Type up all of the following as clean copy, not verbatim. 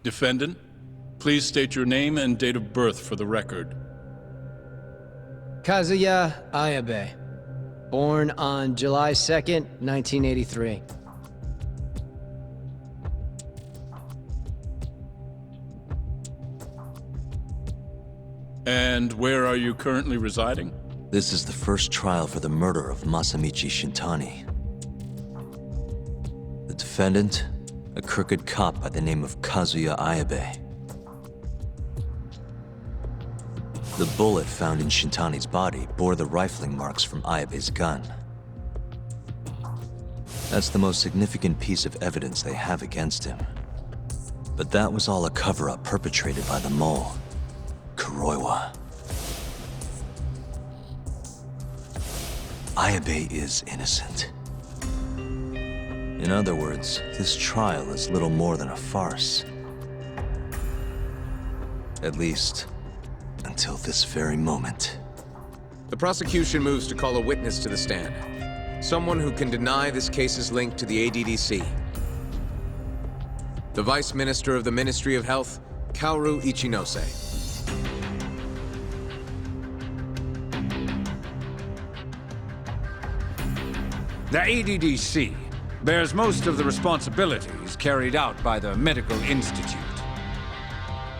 Defendant, please state your name and date of birth for the record. Kazuya Ayabe. Born on July 2nd, 1983. And where are you currently residing? This is the first trial for the murder of Masamichi Shintani. The defendant, a crooked cop by the name of Kazuya Ayabe. The bullet found in Shintani's body bore the rifling marks from Ayabe's gun. That's the most significant piece of evidence they have against him. But that was all a cover-up perpetrated by the mole, Kuroiwa. Ayabe is innocent. In other words, this trial is little more than a farce. At least, until this very moment. The prosecution moves to call a witness to the stand. Someone who can deny this case's link to the ADDC. The Vice Minister of the Ministry of Health, Kaoru Ichinose. The ADDC bears most of the responsibilities carried out by the Medical Institute.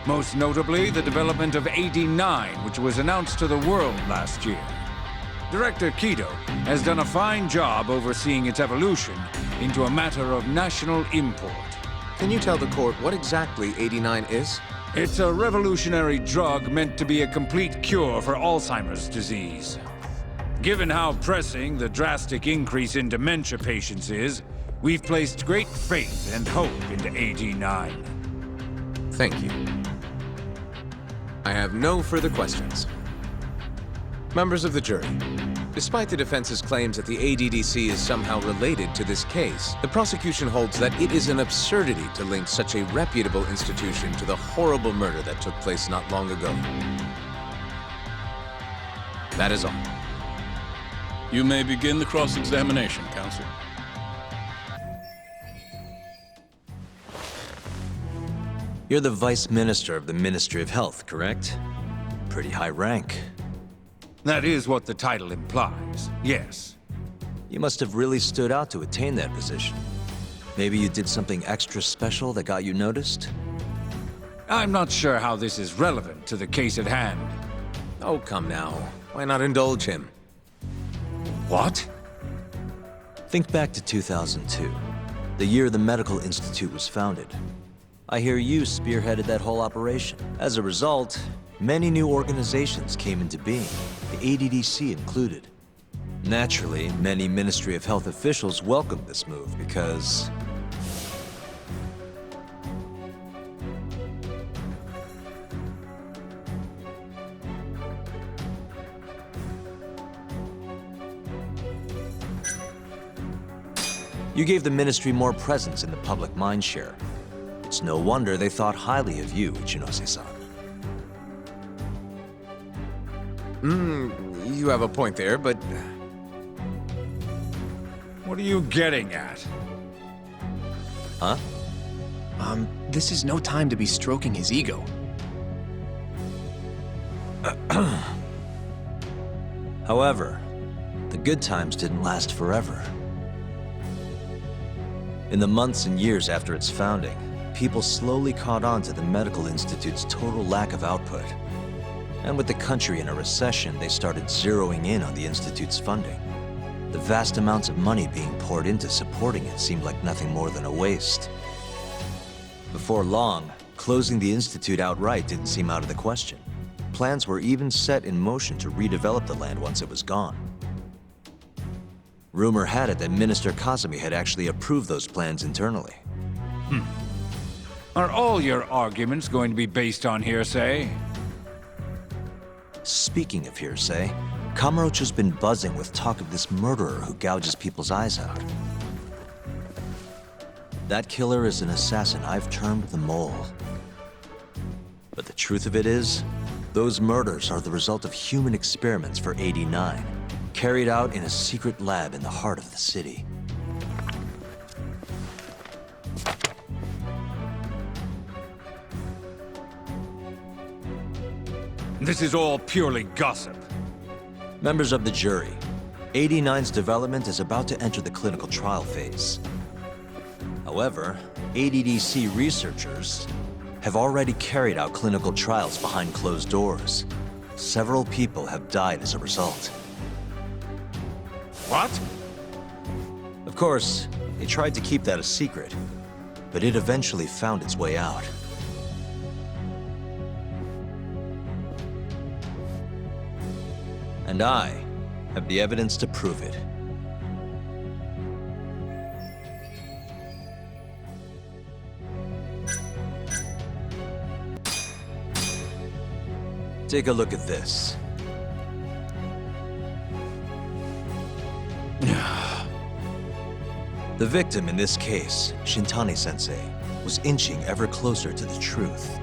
Most notably, the development of AD9, which was announced to the world last year. Director Kido has done a fine job overseeing its evolution into a matter of national import. Can you tell the court what exactly AD9 is? It's a revolutionary drug meant to be a complete cure for Alzheimer's disease. Given how pressing the drastic increase in dementia patients is, we've placed great faith and hope into AD9. Thank you. I have no further questions. Members of the jury, despite the defense's claims that the ADDC is somehow related to this case, the prosecution holds that it is an absurdity to link such a reputable institution to the horrible murder that took place not long ago. That is all. You may begin the cross-examination, counsel. You're the Vice Minister of the Ministry of Health, correct? Pretty high rank. That is what the title implies, yes. You must have really stood out to attain that position. Maybe you did something extra special that got you noticed? I'm not sure how this is relevant to the case at hand. Oh, come now. Why not indulge him? What? Think back to 2002, the year the Medical Institute was founded. I hear you spearheaded that whole operation. As a result, many new organizations came into being, the ADDC included. Naturally, many Ministry of Health officials welcomed this move because you gave the ministry more presence in the public mindshare. It's no wonder they thought highly of you, Ichinose-san. You have a point there, but... What are you getting at? Huh? This is no time to be stroking his ego. However, the good times didn't last forever. In the months and years after its founding, people slowly caught on to the Medical Institute's total lack of output. And with the country in a recession, they started zeroing in on the Institute's funding. The vast amounts of money being poured into supporting it seemed like nothing more than a waste. Before long, closing the Institute outright didn't seem out of the question. Plans were even set in motion to redevelop the land once it was gone. Rumor had it that Minister Kazumi had actually approved those plans internally. Are all your arguments going to be based on hearsay? Speaking of hearsay, Kamurocho's been buzzing with talk of this murderer who gouges people's eyes out. That killer is an assassin I've termed the Mole. But the truth of it is, those murders are the result of human experiments for AD9, carried out in a secret lab in the heart of the city. This is all purely gossip. Members of the jury, 89's development is about to enter the clinical trial phase. However, ADDC researchers have already carried out clinical trials behind closed doors. Several people have died as a result. What? Of course, they tried to keep that a secret, but it eventually found its way out. And I have the evidence to prove it. Take a look at this. The victim in this case, Shintani-sensei, was inching ever closer to the truth.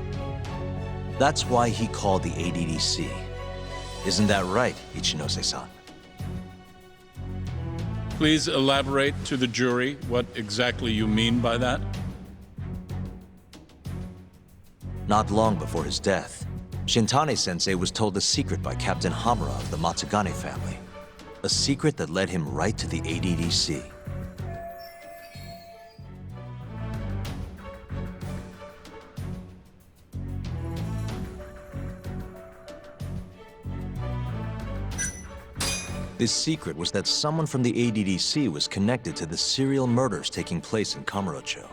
That's why he called the ADDC. Isn't that right, Ichinose-san? Please elaborate to the jury what exactly you mean by that. Not long before his death, Shintani-sensei was told a secret by Captain Hamura of the Matsugane family. A secret that led him right to the ADDC. This secret was that someone from the ADDC was connected to the serial murders taking place in Kamurocho.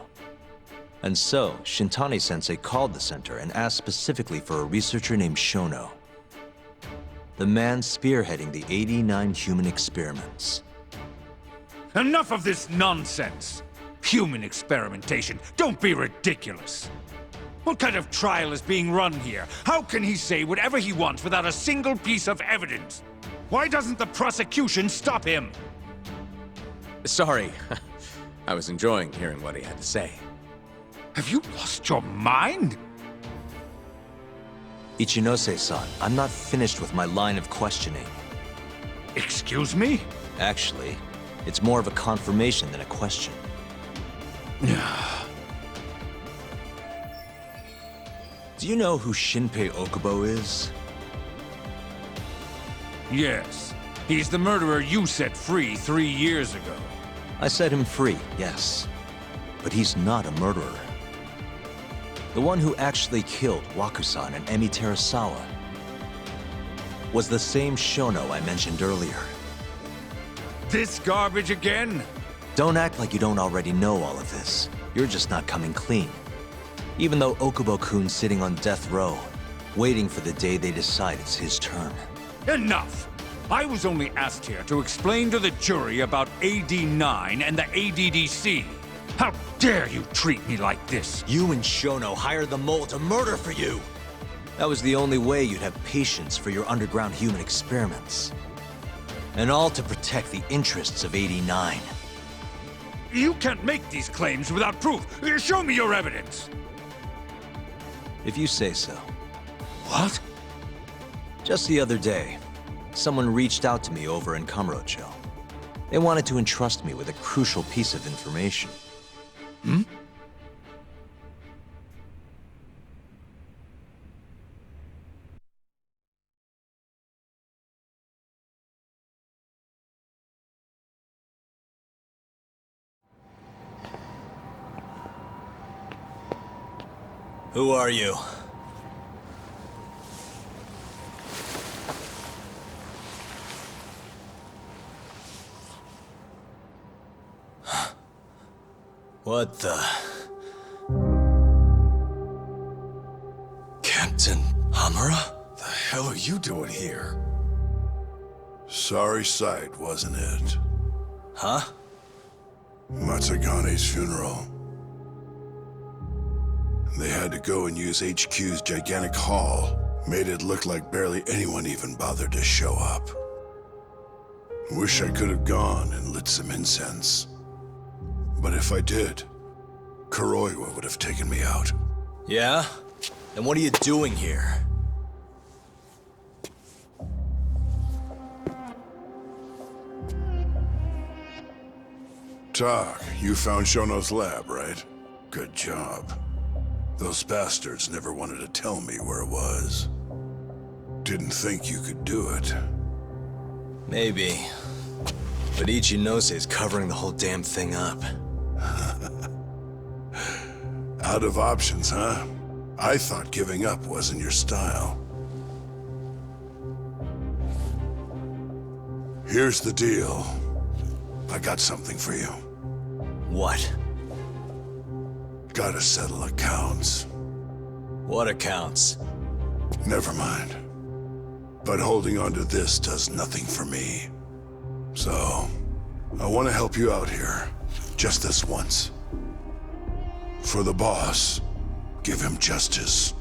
And so, Shintani-sensei called the center and asked specifically for a researcher named Shono. The man spearheading the 89 human experiments. Enough of this nonsense! Human experimentation. Don't be ridiculous. What kind of trial is being run here? How can he say whatever he wants without a single piece of evidence? Why doesn't the prosecution stop him? Sorry. I was enjoying hearing what he had to say. Have you lost your mind? Ichinose-san, I'm not finished with my line of questioning. Excuse me? Actually, it's more of a confirmation than a question. Do you know who Shinpei Okubo is? Yes. He's the murderer you set free 3 years ago. I set him free, yes. But he's not a murderer. The one who actually killed Wakusan and Emi Terasawa was the same Shono I mentioned earlier. This garbage again? Don't act like you don't already know all of this. You're just not coming clean. Even though Okubo-kun's sitting on death row, waiting for the day they decide it's his turn. Enough! I was only asked here to explain to the jury about AD9 and the ADDC. How dare you treat me like this? You and Shono hired the mole to murder for you! That was the only way you'd have patience for your underground human experiments. And all to protect the interests of 89. You can't make these claims without proof. Show me your evidence. If you say so. What? Just the other day, someone reached out to me over in Kamurocho. They wanted to entrust me with a crucial piece of information. Hmm? Who are you? What the... Captain Hamura? The hell are you doing here? Sorry sight, wasn't it? Huh? Matsugane's funeral. They had to go and use HQ's gigantic hall. Made it look like barely anyone even bothered to show up. Wish I could have gone and lit some incense. But if I did, Kuroiwa would have taken me out. Yeah? Then what are you doing here? Tak, you found Shono's lab, right? Good job. Those bastards never wanted to tell me where it was. Didn't think you could do it. Maybe. But Ichinose's covering the whole damn thing up. Out of options, huh? I thought giving up wasn't your style. Here's the deal. I got something for you. What? Gotta settle accounts. What accounts? Never mind. But holding on to this does nothing for me. So, I want to help you out here. Just this once. For the boss, give him justice.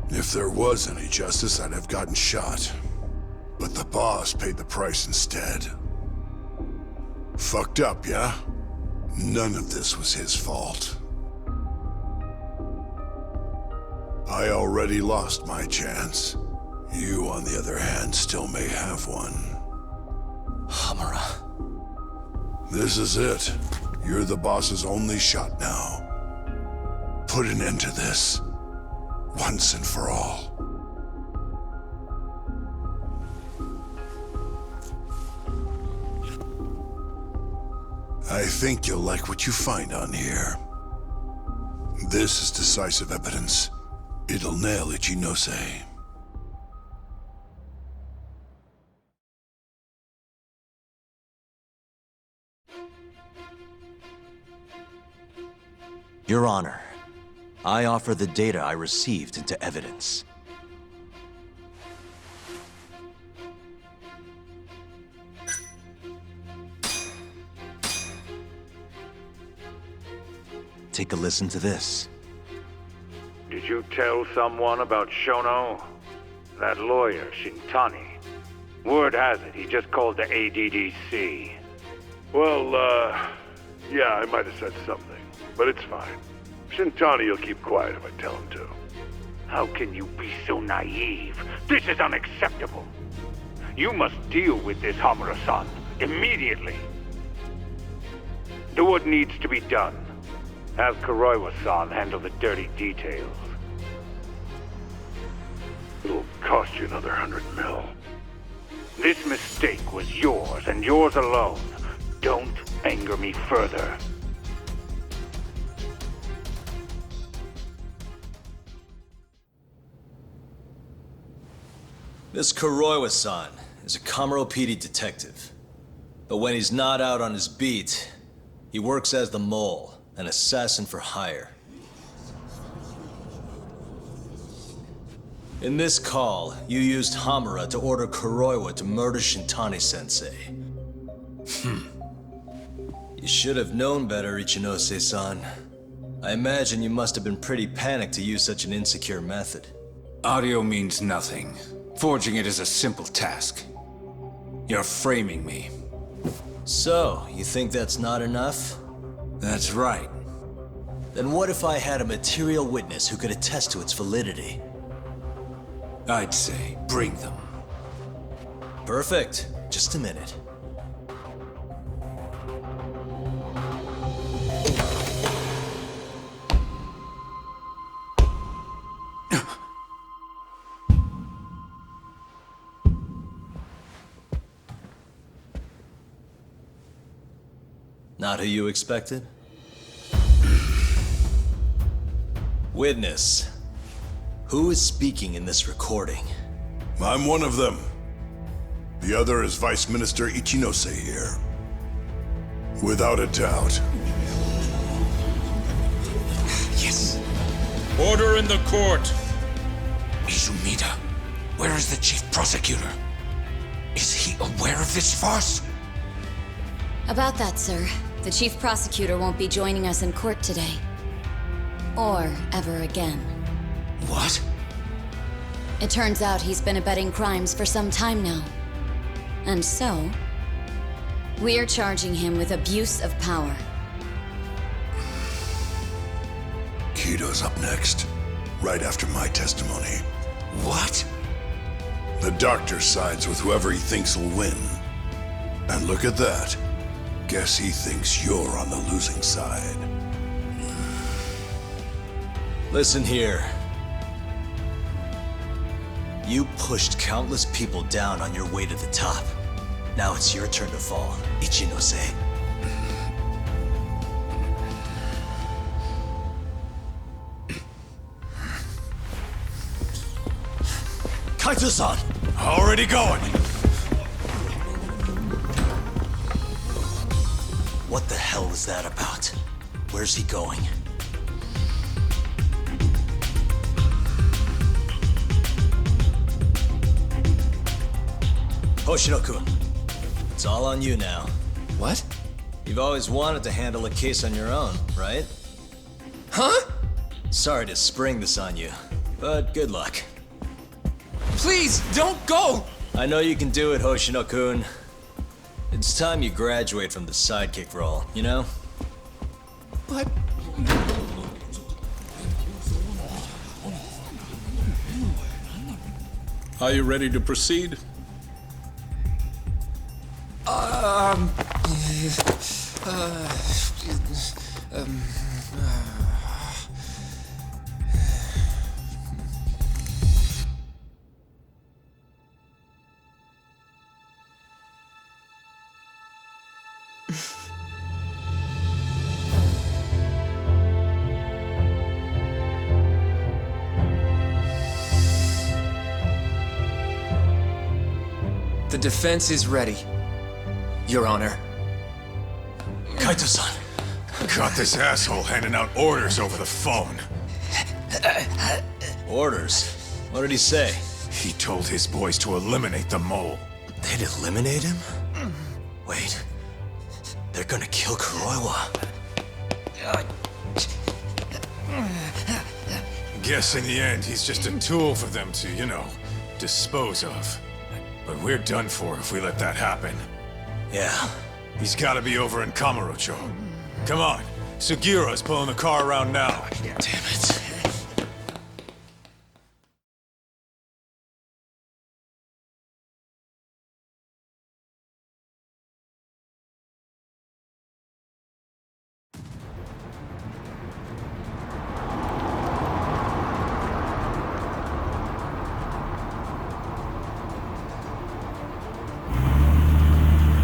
If there was any justice, I'd have gotten shot. But the boss paid the price instead. Fucked up, yeah? None of this was his fault. I already lost my chance. You, on the other hand, still may have one. Hamura. This is it. You're the boss's only shot now. Put an end to this. Once and for all. I think you'll like what you find on here. This is decisive evidence. It'll nail Ichinose. Your Honor, I offer the data I received into evidence. Take a listen to this. Did you tell someone about Shono? That lawyer, Shintani. Word has it, he just called the ADDC. Well, yeah, I might have said something, but it's fine. Shintani will keep quiet if I tell him to. How can you be so naive? This is unacceptable. You must deal with this, Hamura-san, immediately. Do what needs to be done. Have Kuroiwa-san handle the dirty details. It'll cost you another 100 mil. This mistake was yours, and yours alone. Don't anger me further. This Kuroiwa-san is a Kamuro PD detective. But when he's not out on his beat, he works as the Mole, an assassin for hire. In this call, you used Hamura to order Kuroiwa to murder Shintani-sensei. You should have known better, Ichinose-san. I imagine you must have been pretty panicked to use such an insecure method. Audio means nothing. Forging it is a simple task. You're framing me. So, you think that's not enough? That's right. Then what if I had a material witness who could attest to its validity? I'd say, bring them. Perfect. Just a minute. Not who you expected? Witness. Who is speaking in this recording? I'm one of them. The other is Vice Minister Ichinose here. Without a doubt. Yes. Order in the court. Izumida, where is the chief prosecutor? Is he aware of this farce? About that, sir. The chief prosecutor won't be joining us in court today. Or ever again. What? It turns out he's been abetting crimes for some time now. And so, we're charging him with abuse of power. Kido's up next, right after my testimony. What? The doctor sides with whoever he thinks will win. And look at that. Guess he thinks you're on the losing side. Listen here. You pushed countless people down on your way to the top. Now it's your turn to fall, Ichinose. Kaito-san! Already going. What the hell was that about? Where's he going? Hoshino-kun, it's all on you now. What? You've always wanted to handle a case on your own, right? Huh? Sorry to spring this on you, but good luck. Please, don't go! I know you can do it, Hoshino-kun. It's time you graduate from the sidekick role, you know? But... Are you ready to proceed? The defense is ready, Your Honor. Kaito-san! Caught this asshole handing out orders over the phone. Orders? What did he say? He told his boys to eliminate the mole. They'd eliminate him? Wait. They're gonna kill Kuroiwa. Guess in the end, he's just a tool for them to, you know, dispose of. But we're done for if we let that happen. Yeah. He's gotta be over in Kamurocho. Come on, Sugiura's pulling the car around now. Damn it.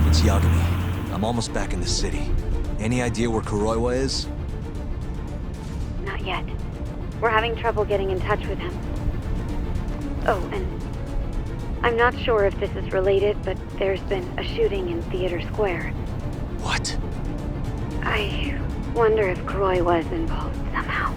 It's Yagami. I'm almost back in the city. Any idea where Kuroiwa is? Not yet. We're having trouble getting in touch with him. Oh, and I'm not sure if this is related, but there's been a shooting in Theater Square. What? I wonder if Kuroiwa is involved somehow.